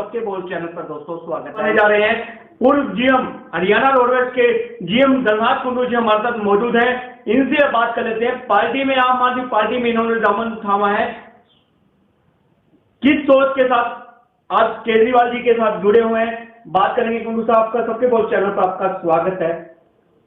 सबके बोल चैनल पर दोस्तों स्वागत करने जा रहे हैं। पूर्व जीएम हरियाणा रोडवेज के जीएम धनराज कुंडू जी हमारे साथ मौजूद हैं। इनसे बात कर लेते हैं। पार्टी में, आम आदमी पार्टी में इन्होंने दामन थामा है। किस सोच के साथ आज केजरीवाल जी के साथ जुड़े हुए हैं, बात करेंगे। कुंडू साहब, आपका सबके बोल चैनल पर आपका स्वागत है।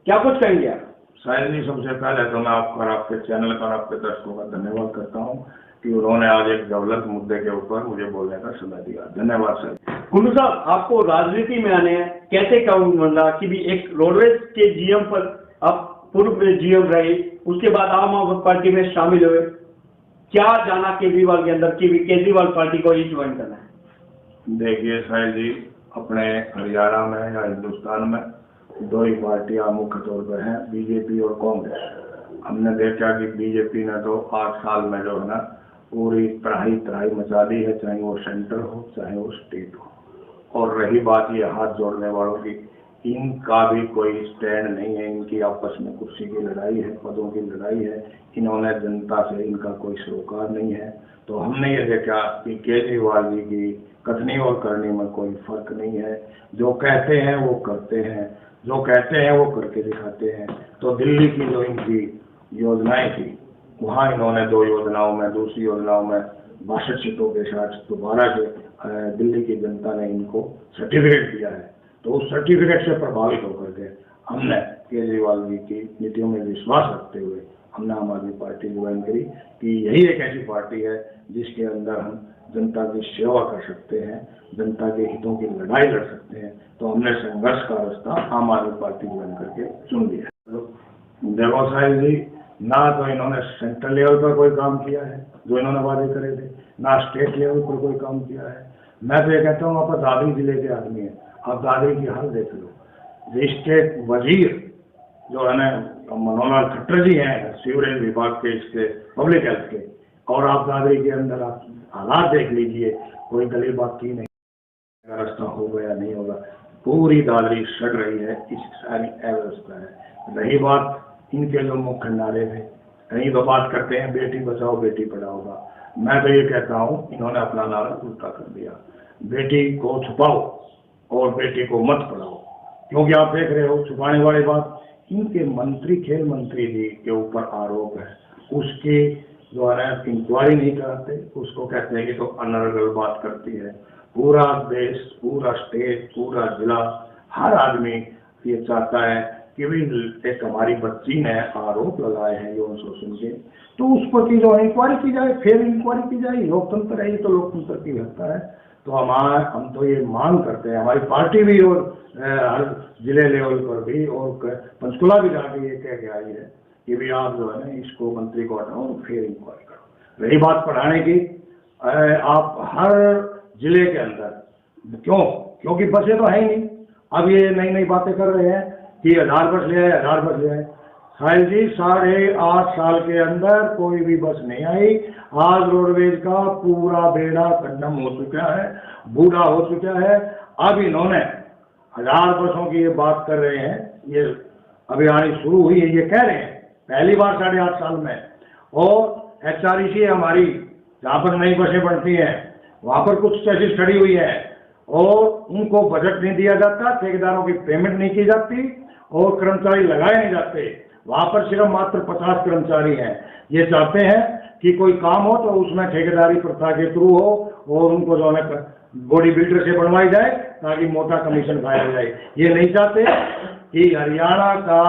क्या कुछ कहेंगे आप? शायद जी, सबसे पहले तो मैं आपका और आपके चैनल का और आपके दर्शकों का धन्यवाद करता हूं कि उन्होंने आज एक गलत मुद्दे के ऊपर मुझे बोलने का समय दिया। धन्यवाद सर। कुंडू साहब, आपको राजनीति में आने हैं, कैसे कहूँ बंदा कि भी एक रोडवेज के जीएम पर आप पूर्व जीएम रहे, उसके बाद आम आदमी पार्टी में शामिल हुए। क्या जाना केजरीवाल के अंदर कि केजरीवाल पार्टी को ही ज्वाइन करना है? देखिए साहिल जी, अपने हरियाणा में या हिंदुस्तान में दो ही पार्टियां मुख्य तौर पर हैं, बीजेपी और कांग्रेस। हमने देखा कि बीजेपी ने तो 8 साल में जो है ना पूरी तराही मचा दी है, चाहे वो सेंटर हो चाहे वो स्टेट हो। और रही बात ये हाथ जोड़ने वालों की, इनका भी कोई स्टैंड नहीं है। इनकी आपस में कुर्सी की लड़ाई है, पदों की लड़ाई है। इन्होंने जनता से इनका कोई सरोकार नहीं है। तो हमने ये देखा कि केजरीवाल जी की कथनी और करनी में कोई फर्क नहीं है। जो कहते हैं वो करते हैं, जो कहते हैं वो करके दिखाते हैं। तो दिल्ली की जो इनकी योजनाएं थी, वहाँ इन्होंने 2 योजनाओं में, दूसरी योजनाओं में 62 सीटों के साथ दोबारा से दिल्ली की जनता ने इनको सर्टिफिकेट दिया है। तो उस सर्टिफिकेट से प्रभावित होकर के हमने केजरीवाल जी की नीतियों में विश्वास रखते हुए हमने आम आदमी पार्टी ज्वाइन करी कि यही एक ऐसी पार्टी है जिसके अंदर हम जनता की सेवा कर सकते हैं, जनता के हितों की लड़ाई लड़ सकते हैं। तो हमने संघर्ष का रास्ता आम आदमी पार्टी ज्वाइन करके चुन लिया। देखो साहिल जी, ना तो इन्होंने सेंट्रल लेवल पर कोई काम किया है जो इन्होंने वादे करे थे, ना स्टेट लेवल पर कोई काम किया है। मैं तो ये कहता हूँ, आप दादरी जिले के आदमी है, आप दादरी की हाल देख लो। स्टेट वजीर जो है ना मनोहर खट्टर जी हैं सीवरेज विभाग के, इसके पब्लिक हेल्थ के, और आप दादरी के अंदर आप हालात देख लीजिए, कोई गली बाकी नहीं, रास्ता होगा या नहीं होगा। पूरी दादरी सड़ रही है, इस सारी अव्यवस्था है। रही बात इनके जो मुख्य नारे थे, कहीं तो बात करते हैं बेटी बचाओ बेटी पढ़ाओ का। मैं तो ये कहता हूँ इन्होंने अपना नारा उल्टा कर दिया। बेटी को छुपाओ और बेटी को मत पढ़ाओ। क्योंकि आप देख रहे हो, छुपाने वाली बात इनके मंत्री, खेल मंत्री जी के ऊपर आरोप है, उसके जो है इंक्वायरी नहीं कराते, उसको कहते हैं कि तो अनर्गल बात करती है। पूरा देश, पूरा स्टेट, पूरा जिला, हर आदमी ये चाहता है कि भी एक हमारी बच्ची ने आरोप लगाए हैं यौन शोषण के, तो उस पर की जो इंक्वायरी की जाए, फिर इंक्वायरी की जाए। लोकतंत्र है, ये तो लोकतंत्र की व्यवस्था है। तो हम तो ये मांग करते हैं, हमारी पार्टी भी और हर जिले लेवल पर भी और पंचकुला भी जाके ये कह के आई है कि भी आप जो है ना इसको मंत्री को हटाओ और फिर इंक्वायरी करो। रही बात पढ़ाने की, आप हर जिले के अंदर क्योंकि बसें तो है ही नहीं। अब ये नई नई बातें कर रहे हैं कि 1000 बस ले आए, 1000 बस ले आए। साहिल जी, 8.5 साल के अंदर कोई भी बस नहीं आई। आज रोडवेज का पूरा बेड़ा खंडम हो चुका है, बूढ़ा हो चुका है। अब इन्होंने 1000 बसों की ये बात कर रहे हैं, ये अभी आनी शुरू हुई है, ये कह रहे हैं पहली बार 8.5 साल में। और HREC हमारी जहाँ पर नई बसें बनती हैं वहाँ पर कुछ चेसिस खड़ी हुई है और उनको बजट नहीं दिया जाता, ठेकेदारों की पेमेंट नहीं की जाती और कर्मचारी लगाए नहीं जाते। वहाँ पर सिर्फ मात्र 50 कर्मचारी हैं। ये चाहते हैं कि कोई काम हो तो उसमें ठेकेदारी प्रथा के थ्रू हो और उनको जो है बॉडी बिल्डर से बनवाई जाए ताकि मोटा कमीशन खाया जाए। ये नहीं चाहते कि हरियाणा का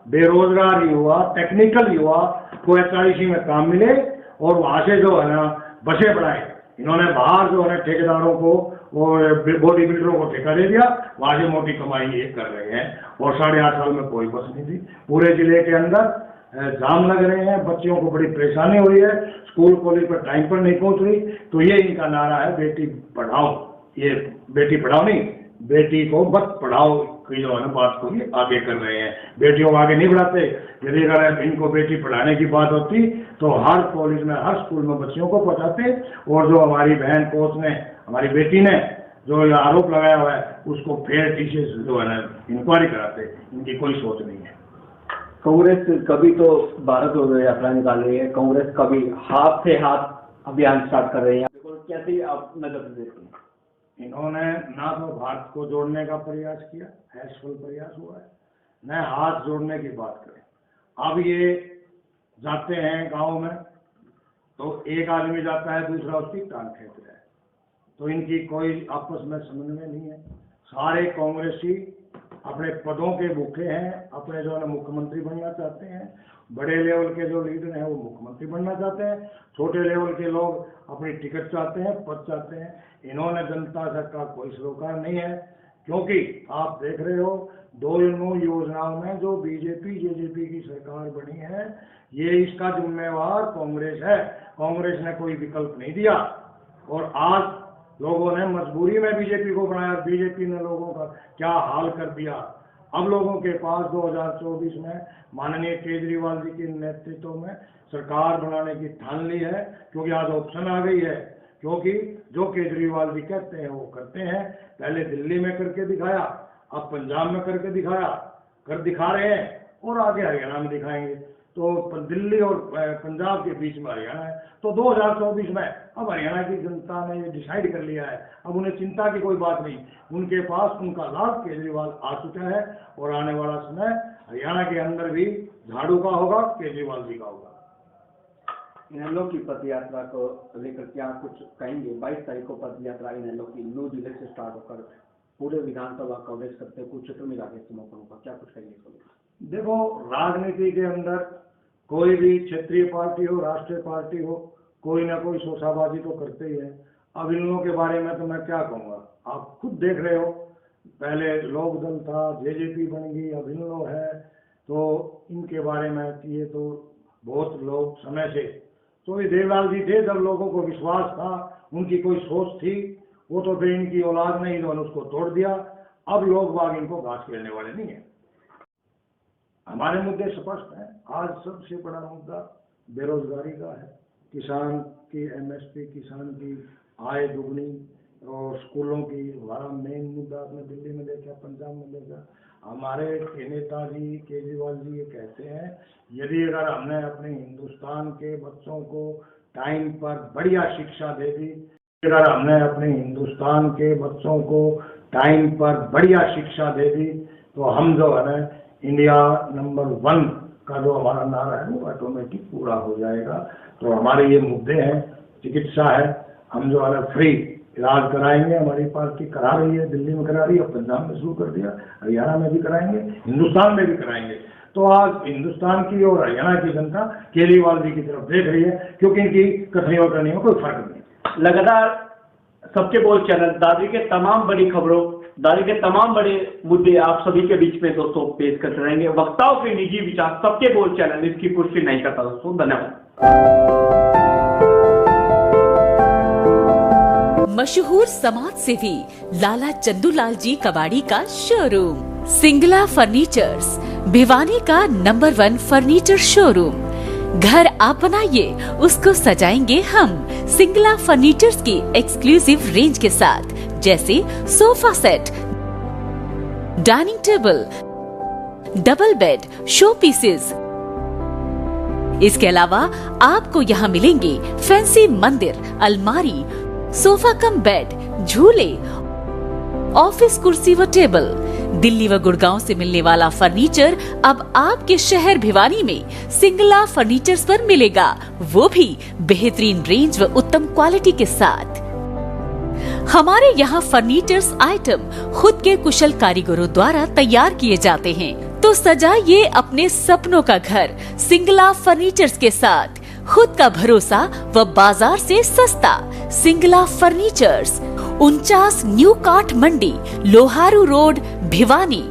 बेरोजगार युवा, टेक्निकल युवा को HREC में काम मिले और वहाँ से जो है ना बसें बढ़ाए। इन्होंने बाहर जो है ठेकेदारों को और बॉडी बिल्डरों को ठेका दे दिया, वहाँ से मोटी कमाई ये कर रहे हैं। और 8.5 साल में कोई बस नहीं थी। पूरे जिले के अंदर जाम लग रहे हैं, बच्चियों को बड़ी परेशानी हो रही है, स्कूल कॉलेज पर टाइम पर नहीं पहुंच रही। तो ये इनका नारा है बेटी पढ़ाओ। ये बेटी पढ़ाओ नहीं, बेटी को मत पढ़ाओ की जो है ना बात को ये आगे कर रहे हैं। बेटियों को आगे नहीं बढ़ाते। यदि अगर इनको बेटी पढ़ाने की बात होती तो हर कॉलेज में, हर स्कूल में बच्चियों को पढ़ाते। और जो हमारी बहन कोच ने, हमारी बेटी ने जो आरोप लगाया हुआ है उसको फेयर टीचर्स जो है ना इंक्वायरी कराते। इनकी कोई सोच नहीं है। कांग्रेस कभी तो भारत जोड़ो यात्रा निकाल रही है, कांग्रेस कभी हाथ से हाथ अभियान स्टार्ट कर रही है, कैसे आप नजर देखते हैं? इन्होंने ना तो भारत को जोड़ने का प्रयास किया, असफल प्रयास हुआ है, न हाथ जोड़ने की बात करें। अब ये जाते हैं गांव में तो एक आदमी जाता है, दूसरा उसकी टांग खींच रहा है, तो इनकी कोई आपस में समन्वय नहीं है। सारे कांग्रेसी अपने पदों के भूखे हैं, अपने जो है मुख्यमंत्री बनना चाहते हैं। बड़े लेवल के जो लीडर हैं वो मुख्यमंत्री बनना चाहते हैं, छोटे लेवल के लोग अपनी टिकट चाहते हैं, पद चाहते हैं। इन्होंने जनता से का कोई सरोकार नहीं है, क्योंकि आप देख रहे हो 2 योजनाओं में जो बीजेपी जेजेपी की सरकार बनी है, ये इसका जिम्मेवार कांग्रेस है। कांग्रेस ने कोई विकल्प नहीं दिया और आज लोगों ने मजबूरी में बीजेपी को बनाया। बीजेपी ने लोगों का क्या हाल कर दिया। अब लोगों के पास 2024 में माननीय केजरीवाल जी के नेतृत्व में सरकार बनाने की ठान ली है, क्योंकि आज ऑप्शन आ गई है। क्योंकि जो केजरीवाल जी कहते हैं वो करते हैं। पहले दिल्ली में करके दिखाया, अब पंजाब में करके दिखा रहे हैं और आगे हरियाणा में दिखाएंगे। तो दिल्ली और पंजाब के बीच में हरियाणा है, तो 2024 में अब हरियाणा की जनता ने ये डिसाइड कर लिया है। अब उन्हें चिंता की कोई बात नहीं, उनके पास उनका लाभ केजरीवाल आ चुका है और आने वाला समय हरियाणा के अंदर भी झाड़ू का होगा, केजरीवाल जी का होगा। इनेलो की पद यात्रा को लेकर क्या कुछ कहेंगे? 22 तारीख को पद यात्रा इनेलो की न्यू जिले से स्टार्ट होकर पूरे विधानसभा कवरेज करते कुछ क्षेत्र में जाके समापन होगा, क्या कुछ कहेंगे? देखो, राजनीति के अंदर कोई भी क्षेत्रीय पार्टी हो, राष्ट्रीय पार्टी हो, कोई ना कोई शोशाबाजी तो करते ही है। अब इन लोगों के बारे में तो मैं क्या कहूँगा, आप खुद देख रहे हो। पहले लोक दल था, जेजेपी बन गई, अब इन लोग है, तो इनके बारे में ये तो बहुत लोग समय से तो ये देवलाल जी थे, जब लोगों को विश्वास था, उनकी कोई सोच थी, वो तो फिर इनकी औलाद ने इन्होंने उसको तोड़ दिया। अब लोग बाग इनको घास खेलने वाले नहीं है। हमारे मुद्दे स्पष्ट हैं। आज सबसे बड़ा मुद्दा बेरोजगारी का है, किसान की एमएसपी, किसान की आय दुगनी और स्कूलों की हमारा मेन मुद्दा। आपने दिल्ली में देखा, पंजाब में देखा। हमारे नेताजी केजरीवाल जी ये कहते हैं, यदि अगर हमने अपने हिंदुस्तान के बच्चों को टाइम पर बढ़िया शिक्षा दे दी, अगर हमने अपने हिंदुस्तान के बच्चों को टाइम पर बढ़िया शिक्षा दे दी, तो हम जो है ना इंडिया नंबर 1 का जो हमारा नारा है वो ऑटोमेटिक पूरा हो जाएगा। तो हमारे ये मुद्दे हैं, चिकित्सा है, हम जो है फ्री इलाज कराएंगे, हमारी पार्टी करा रही है, दिल्ली में करा रही है, पंजाब में शुरू कर दिया, हरियाणा में भी कराएंगे, हिंदुस्तान में भी कराएंगे। तो आज हिंदुस्तान की और हरियाणा की जनता केजरीवाल जी की तरफ देख रही है, क्योंकि इनकी कथनियों करने में कोई फर्क नहीं। लगातार सबके बोल चैनल दादरी के तमाम बड़ी खबरों, दादरी के तमाम बड़े मुद्दे आप सभी के बीच में दोस्तों पेश करते रहेंगे। वक्ताओं के निजी विचार, सबके बोल चैनल इसकी पुष्टि नहीं करता दोस्तों। धन्यवाद। मशहूर समाज सेवी लाला चंदूलाल जी कबाड़ी का शोरूम सिंगला फर्नीचर्स, भिवानी का नंबर 1 फर्नीचर शोरूम। घर आप बनाइए, उसको सजाएंगे हम। सिंगला फर्नीचर्स की एक्सक्लूसिव रेंज के साथ, जैसे sofa set, dining table, double bed, show pieces. इसके अलावा आपको यहाँ मिलेंगे फैंसी मंदिर, अलमारी, सोफा कम बेड, झूले, ऑफिस कुर्सी व टेबल। दिल्ली व गुड़गांव से मिलने वाला फर्नीचर अब आपके शहर भिवानी में सिंगला फर्नीचर्स पर मिलेगा, वो भी बेहतरीन रेंज व उत्तम क्वालिटी के साथ। हमारे यहाँ फर्नीचर्स आइटम खुद के कुशल कारीगरों द्वारा तैयार किए जाते हैं। तो सजाइए अपने सपनों का घर सिंगला फर्नीचर्स के साथ। खुद का भरोसा व बाजार से सस्ता। सिंगला फर्नीचर्स, 49 न्यू काठ मंडी, लोहारू रोड, भिवानी।